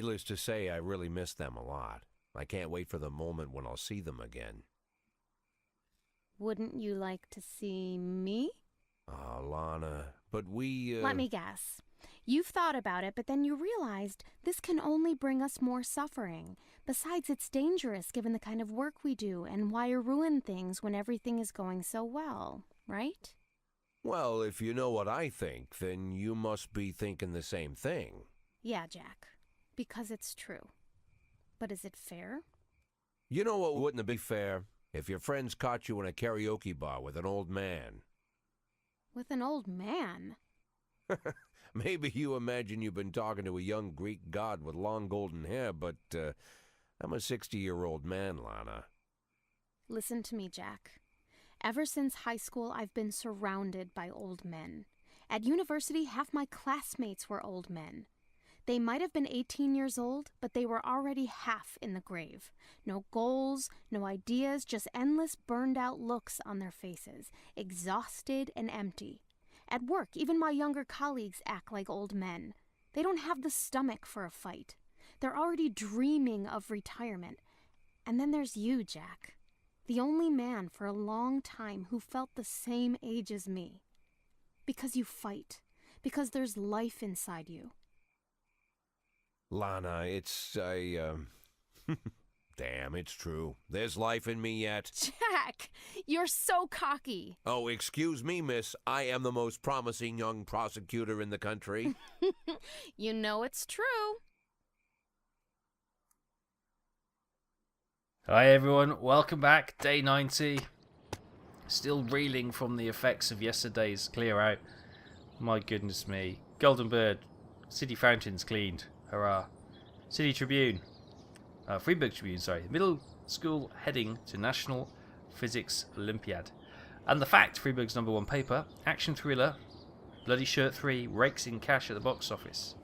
Needless to say, I really miss them a lot. I can't wait for the moment when I'll see them again. Wouldn't you like to see me? Oh, Lana, but we, Let me guess. You've thought about it, but then you realized this can only bring us more suffering. Besides, it's dangerous given the kind of work we do, and why ruin things when everything is going so well, right? Well, if you know what I think, then you must be thinking the same thing. Yeah, Jack. Because it's true. But is it fair? You know what wouldn't be fair? If your friends caught you in a karaoke bar with an old man. With an old man? Maybe you imagine you've been talking to a young Greek god with long golden hair, but I'm a 60-year-old man, Lana. Listen to me, Jack. Ever since high school, I've been surrounded by old men. At university, half my classmates were old men. They might have been 18 years old, but they were already half in the grave. No goals, no ideas, just endless burned-out looks on their faces, exhausted and empty. At work, even my younger colleagues act like old men. They don't have the stomach for a fight. They're already dreaming of retirement. And then there's you, Jack. The only man for a long time who felt the same age as me. Because you fight. Because there's life inside you. Lana, damn, it's true. There's life in me yet. Jack, you're so cocky. Oh, excuse me, miss. I am the most promising young prosecutor in the country. You know it's true. Hi everyone, welcome back. Day 90. Still reeling from the effects of yesterday's clear out. My goodness me. Golden Bird. City fountains cleaned. Hurrah. City Tribune. Freeburg Tribune, sorry. Middle school heading to National Physics Olympiad. And the fact, Freeburg's #1 paper, action thriller, Bloody Shirt 3 rakes in cash at the box office.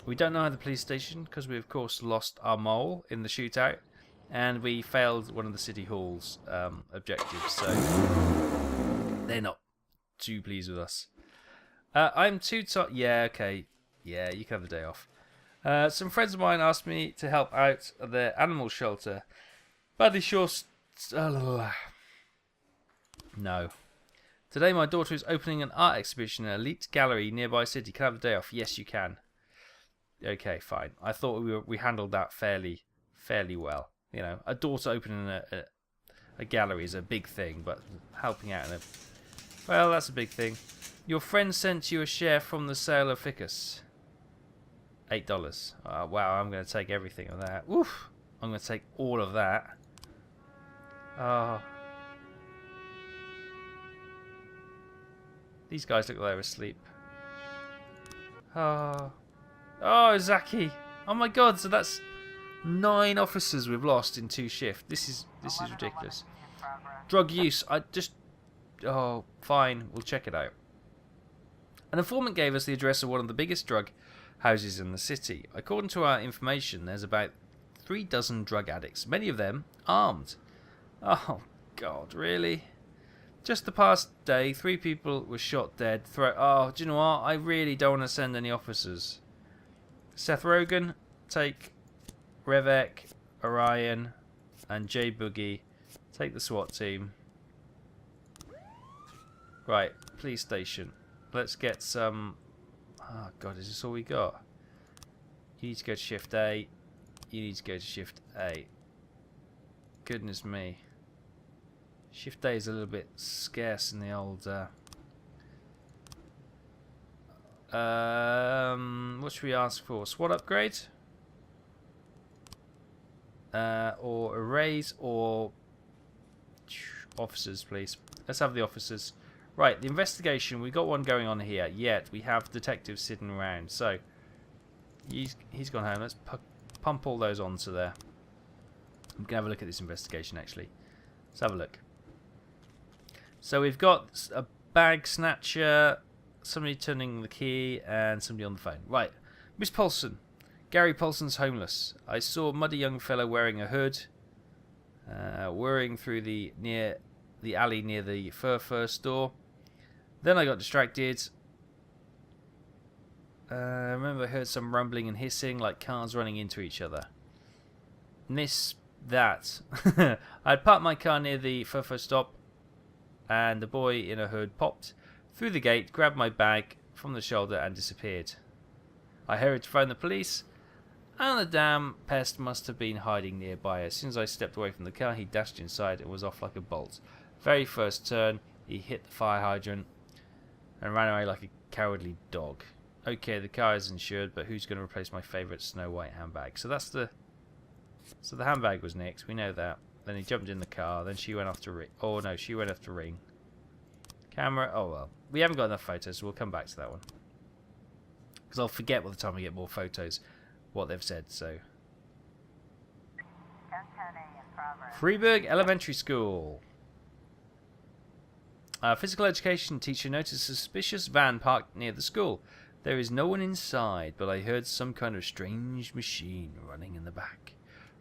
We don't know the police station because we of course lost our mole in the shootout, and we failed one of the city hall's objectives, so they're not too pleased with us. I'm too tired. Yeah, okay. Yeah, you can have the day off. Some friends of mine asked me to help out at their animal shelter. Badly short. No. Today my daughter is opening an art exhibition in an elite gallery nearby city. Can I have the day off? Yes, you can. Okay, fine. I thought we handled that fairly well. You know, a daughter opening a gallery is a big thing, but helping out in well, that's a big thing. Your friend sent you a share from the sale of Ficus. $8. Wow, I'm going to take everything of that. Oof! I'm going to take all of that. Oh. These guys look like they're asleep. Oh. Oh, Zaki! Oh my god, so that's 9 officers we've lost in 2 shifts. This is ridiculous. Drug use, oh, fine, we'll check it out. An informant gave us the address of one of the biggest drug houses in the city. According to our information, there's about 3 dozen drug addicts, many of them armed. Oh, God, really? Just the past day, 3 people were shot dead. Oh, do you know what? I really don't want to send any officers. Seth Rogen, take Revek, Orion, and J Boogie. Take the SWAT team. Right, police station. Let's get some... Oh, God, is this all we got? You need to go to shift A. You need to go to shift A. Goodness me. Shift A is a little bit scarce in the old... what should we ask for? SWAT upgrade? Or a raise, or... Officers, please. Let's have the officers. Right, the investigation. We've got one going on here. Yet we have detectives sitting around. So he's gone home. Let's pump all those onto there. I'm gonna have a look at this investigation. Actually, let's have a look. So we've got a bag snatcher, somebody turning the key, and somebody on the phone. Right, Miss Paulson. Gary Paulson's homeless. I saw a muddy young fellow wearing a hood, whirring through the alley near the fur store. Then I got distracted I remember I heard some rumbling and hissing, like cars running into each other. Miss that. I'd parked my car near the FOFO stop, and the boy in a hood popped through the gate, grabbed my bag from the shoulder, and disappeared. I hurried to phone the police, and the damn pest must have been hiding nearby. As soon as I stepped away from the car, he dashed inside and was off like a bolt. Very first turn, he hit the fire hydrant and ran away like a cowardly dog. Okay, the car is insured, but who's going to replace my favourite Snow White handbag? So the handbag was next. We know that. Then he jumped in the car. Then she went off to ring. Oh no, she went off to ring. Camera. Oh well, we haven't got enough photos, so we'll come back to that one. Because I'll forget by the time we get more photos what they've said. So Freeburg Elementary School. Physical education teacher noticed a suspicious van parked near the school. There is no one inside, but I heard some kind of strange machine running in the back,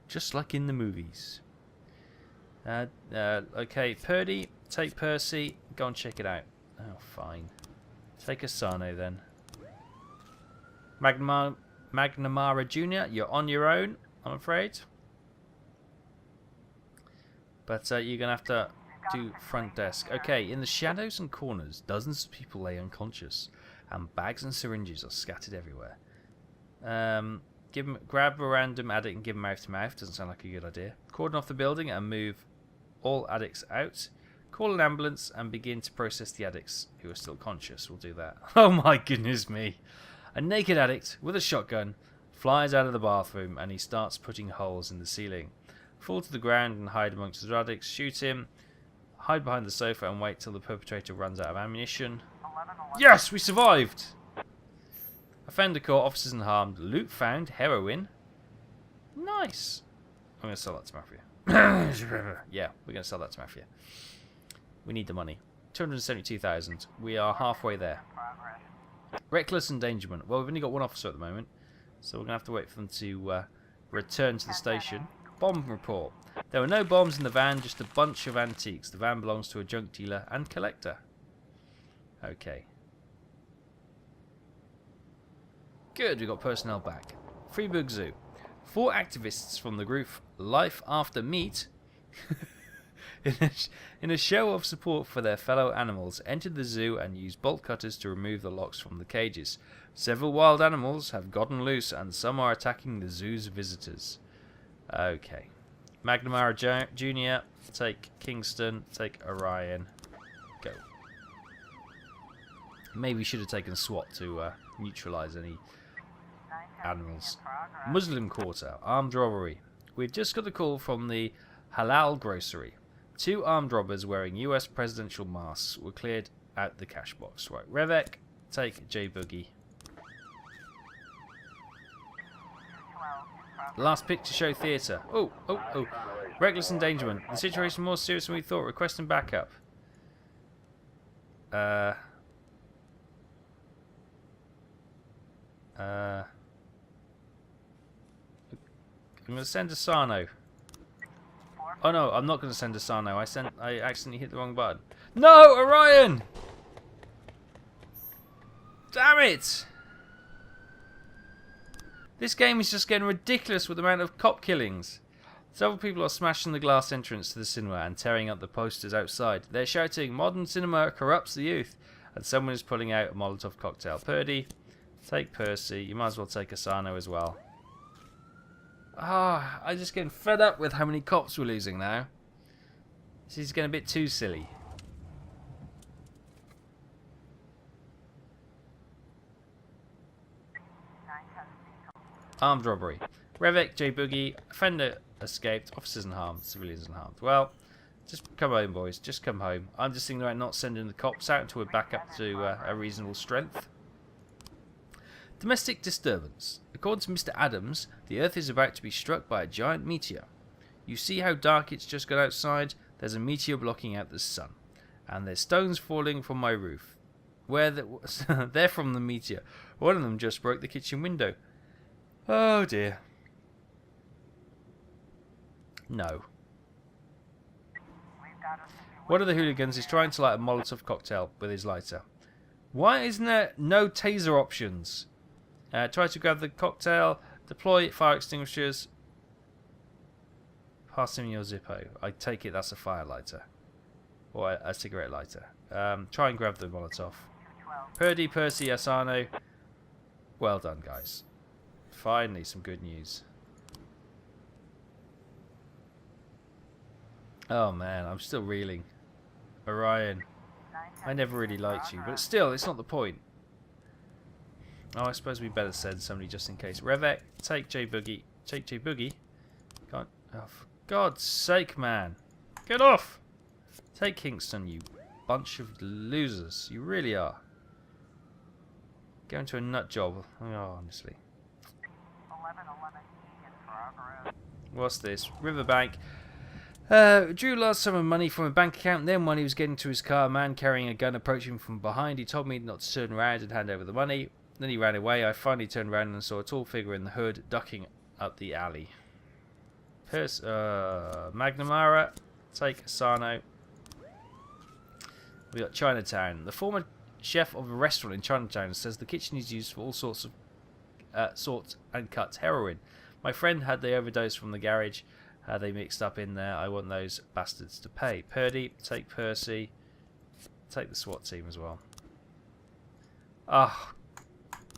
just like in the movies. Okay, Purdy, take Percy, go and check it out. Oh, fine. Take Asano then. McNamara Jr., you're on your own, I'm afraid. But you're going to have to do front desk. Okay, in the shadows and corners, dozens of people lay unconscious, and bags and syringes are scattered everywhere. Grab a random addict and give him mouth to mouth. Doesn't sound like a good idea. Cordon off the building and move all addicts out. Call an ambulance and begin to process the addicts who are still conscious. We'll do that. Oh my goodness me. A naked addict with a shotgun flies out of the bathroom and he starts putting holes in the ceiling. Fall to the ground and hide amongst the addicts. Shoot him. Hide behind the sofa and wait till the perpetrator runs out of ammunition. Yes, we survived! Offender caught, officers unharmed, loot found, heroin. Nice. I'm going to sell that to Mafia. Yeah, we're going to sell that to Mafia. We need the money. 272,000. We are halfway there. Reckless endangerment. Well, we've only got one officer at the moment, so we're going to have to wait for them to return to the station. Bomb report. There were no bombs in the van, just a bunch of antiques. The van belongs to a junk dealer and collector. Okay. Good, we got personnel back. Freeburg Zoo. 4 activists from the group Life After Meat, in a show of support for their fellow animals, entered the zoo and used bolt cutters to remove the locks from the cages. Several wild animals have gotten loose and some are attacking the zoo's visitors. Okay. McNamara Jr., take Kingston, take Orion. Go. Maybe we should have taken SWAT to neutralise any animals. Muslim quarter, armed robbery. We've just got a call from the Halal grocery. 2 armed robbers wearing US presidential masks were cleared out the cash box. Right, Revek, take J Boogie. Last picture show theatre. Oh. Reckless endangerment. The situation more serious than we thought. Requesting backup. I'm going to send Asano. Oh no, I'm not going to send Asano. I accidentally hit the wrong button. No, Orion! Damn it! This game is just getting ridiculous with the amount of cop killings. Several people are smashing the glass entrance to the cinema and tearing up the posters outside. They're shouting, "Modern cinema corrupts the youth," and someone is pulling out a Molotov cocktail. Purdy, take Percy. You might as well take Asano as well. I'm just getting fed up with how many cops we're losing now. This is getting a bit too silly. Armed robbery. Revek, J Boogie, offender escaped, officers unharmed, civilians unharmed. Well, just come home, boys. Just come home. I'm just thinking about not sending the cops out until we're back up to a reasonable strength. Domestic disturbance. According to Mr. Adams, the Earth is about to be struck by a giant meteor. You see how dark it's just got outside? There's a meteor blocking out the sun. And there's stones falling from my roof. They're from the meteor. One of them just broke the kitchen window. Oh dear. No. One of the hooligans is trying to light a Molotov cocktail with his lighter. Why isn't there no taser options? Try to grab the cocktail. Deploy fire extinguishers. Pass him your Zippo. I take it that's a fire lighter. Or a cigarette lighter. Try and grab the Molotov. Purdy, Percy, Asano. Well done, guys. Finally, some good news. Oh man, I'm still reeling. Orion. I never really liked you, but still, it's not the point. Oh, I suppose we better send somebody just in case. Revek, take J Boogie. Take J Boogie. Can't. Oh, for God's sake, man. Get off! Take Kingston, you bunch of losers. You really are. Going to a nut job. Oh, honestly. What's this? Riverbank. Drew lost some money from a bank account. Then, when he was getting to his car, a man carrying a gun approached him from behind. He told me not to turn around and hand over the money. Then he ran away. I finally turned around and saw a tall figure in the hood ducking up the alley. McNamara, take Asano. We got Chinatown. The former chef of a restaurant in Chinatown says the kitchen is used for all sorts and cuts heroin. My friend had the overdose from the garage. They mixed up in there. I want those bastards to pay. Purdy, take Percy. Take the SWAT team as well. Ah,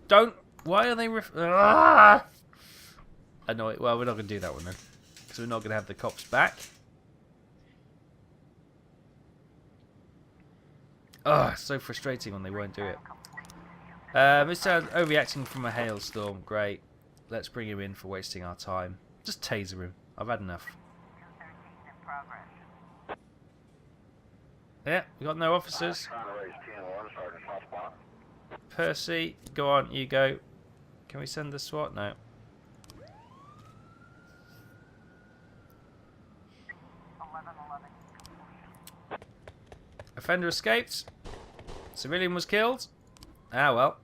don't. Why are they? I know it. Well, we're not going to do that one then, because we're not going to have the cops back. Oh, it's so frustrating when they won't do it. Mr. overreacting from a hailstorm. Great. Let's bring him in for wasting our time. Just taser him. I've had enough. Yeah, we got no officers. Percy, go on, you go. Can we send the SWAT? No. Offender escaped. Civilian was killed. Ah, well.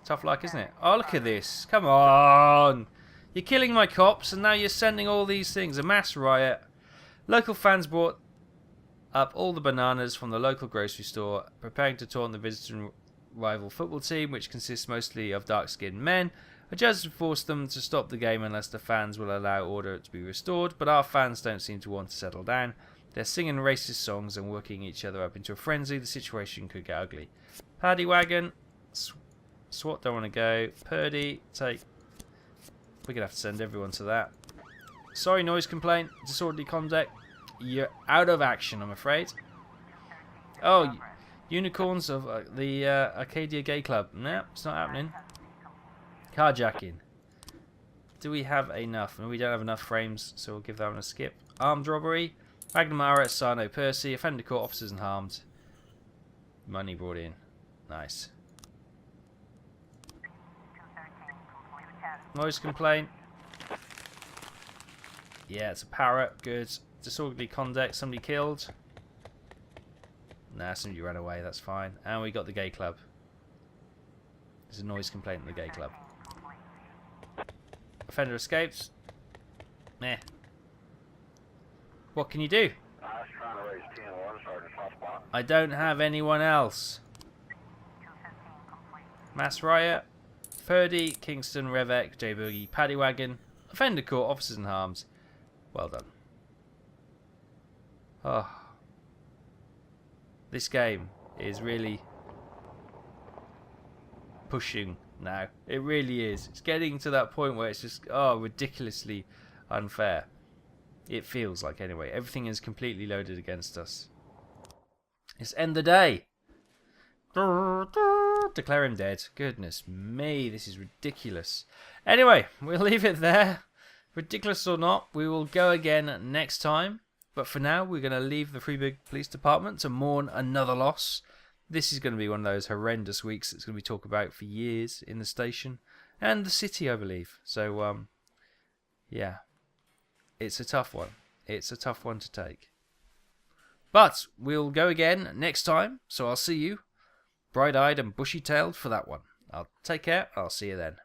Tough luck, isn't it? Oh, look at this. Come on. You're killing my cops, and now you're sending all these things. A mass riot. Local fans brought up all the bananas from the local grocery store, preparing to taunt the visiting rival football team, which consists mostly of dark-skinned men. A judge forced them to stop the game unless the fans will allow order to be restored, but our fans don't seem to want to settle down. They're singing racist songs and working each other up into a frenzy. The situation could get ugly. Paddy Wagon. SWAT don't want to go. Purdy, take. We're going to have to send everyone to that. Sorry, noise complaint. Disorderly conduct. You're out of action, I'm afraid. Oh, unicorns of the Arcadia Gay Club. No, it's not happening. Carjacking. Do we have enough? No, we don't have enough frames, so we'll give that one a skip. Armed robbery. McNamara, Sano, Percy. Offender caught, officers unharmed. Money brought in. Nice. Noise complaint. Yeah, it's a parrot. Good. Disorderly conduct. Somebody killed. Nah, somebody ran away. That's fine. And we got the gay club. There's a noise complaint in the gay club. Offender escapes. Meh. What can you do? I don't have anyone else. Mass riot. Purdy, Kingston, Revek, J Boogie, Paddy Wagon. Offender caught, officers unharmed. Well done. Oh. This game is really pushing now. It really is. It's getting to that point where it's just, oh, ridiculously unfair. It feels like, anyway. Everything is completely loaded against us. Let's end the day. Declare him dead. Goodness me, this is ridiculous. Anyway, we'll leave it there. Ridiculous or not, we will go again next time. But for now, we're going to leave the Freeburg Police Department to mourn another loss. This is going to be one of those horrendous weeks that's going to be talked about for years in the station. And the city, I believe. So, yeah. It's a tough one. It's a tough one to take. But we'll go again next time. So I'll see you bright-eyed and bushy-tailed for that one. I'll take care. I'll see you then.